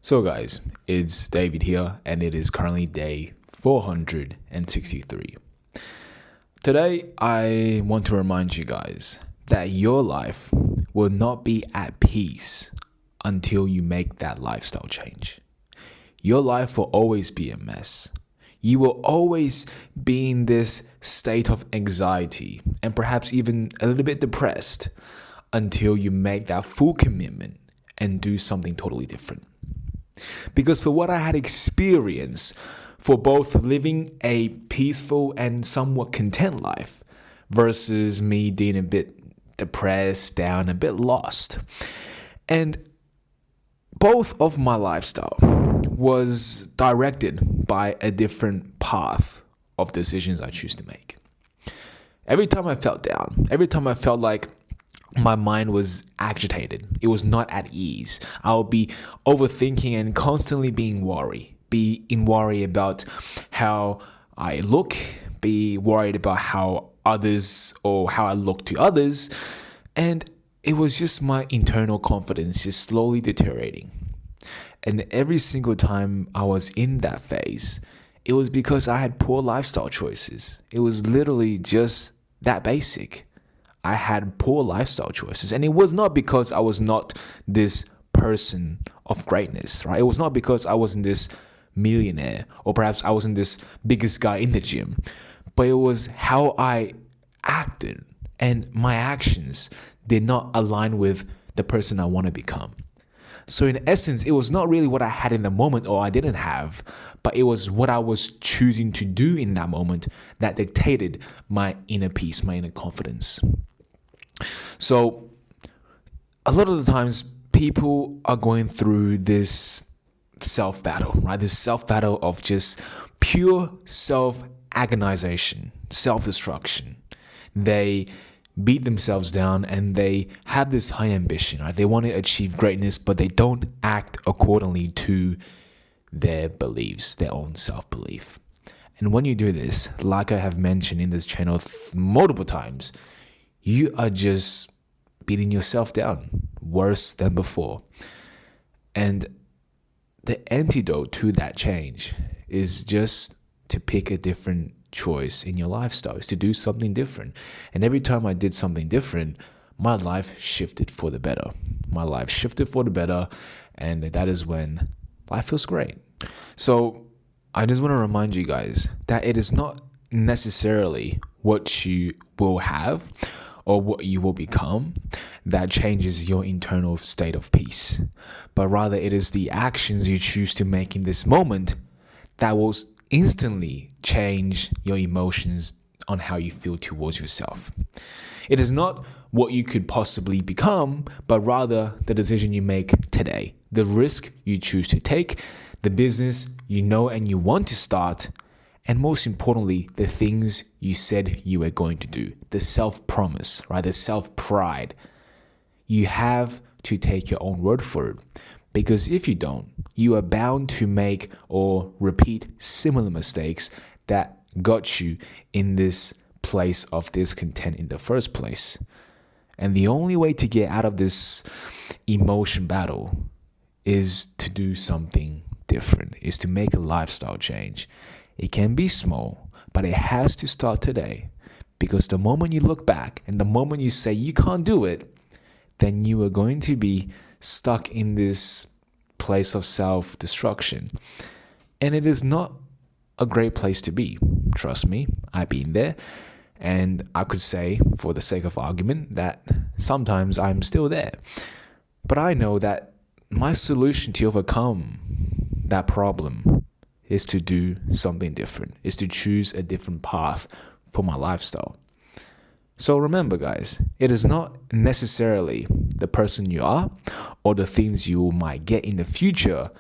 So guys, it's David here and it is currently day 463. Today, I want to remind you guys that your life will not be at peace until you make that lifestyle change. Your life will always be a mess. You will always be in this state of anxiety and perhaps even a little bit depressed until you make that full commitment and do something totally different. Because for what I had experienced for both living a peaceful and somewhat content life versus me being a bit depressed, down, a bit lost. And both of my lifestyle was directed by a different path of decisions I choose to make. Every time I felt down, every time I felt like my mind was agitated, it was not at ease, I'll be overthinking and constantly being worried about how I look, be worried about how others or how I look to others, and it was just my internal confidence just slowly deteriorating. And every single time I was in that phase, it was because I had poor lifestyle choices. It was literally just that basic. I had poor lifestyle choices, and it was not because I was not this person of greatness, right? It was not because I wasn't this millionaire or perhaps I wasn't this biggest guy in the gym, but it was how I acted and my actions did not align with the person I want to become. So in essence, it was not really what I had in the moment or I didn't have, but it was what I was choosing to do in that moment that dictated my inner peace, my inner confidence. So a lot of the times people are going through this self-battle, right? This self-battle of just pure self-agonization, self-destruction. They beat themselves down and they have this high ambition, right? They want to achieve greatness, but they don't act accordingly to their beliefs, their own self-belief. And when you do this, like I have mentioned in this channel multiple times, you are just beating yourself down worse than before. And the antidote to that change is just to pick a different choice in your lifestyle, is to do something different. And every time I did something different, my life shifted for the better. My life shifted for the better, and that is when life feels great. So I just want to remind you guys that it is not necessarily what you will have or what you will become that changes your internal state of peace, but rather it is the actions you choose to make in this moment that will instantly change your emotions on how you feel towards yourself. It is not what you could possibly become, but rather the decision you make today, the risk you choose to take, the business you know and you want to start, and most importantly, the things you said you were going to do, the self-promise, right? The self-pride. You have to take your own word for it, because if you don't, you are bound to make or repeat similar mistakes that got you in this place of discontent in the first place. And the only way to get out of this emotion battle is to do something different, is to make a lifestyle change. It can be small, but it has to start today, because the moment you look back and the moment you say you can't do it, then you are going to be stuck in this place of self-destruction. And it is not a great place to be. Trust me, I've been there. And I could say, for the sake of argument, that sometimes I'm still there. But I know that my solution to overcome that problem is to do something different, is to choose a different path for my lifestyle. So remember, guys, it is not necessarily the person you are or the things you might get in the future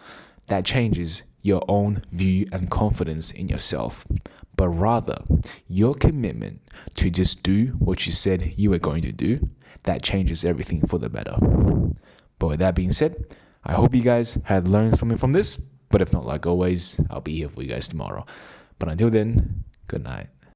that changes your own view and confidence in yourself, but rather your commitment to just do what you said you were going to do that changes everything for the better. But with that being said, I hope you guys had learned something from this. But if not, like always, I'll be here for you guys tomorrow. But until then, good night.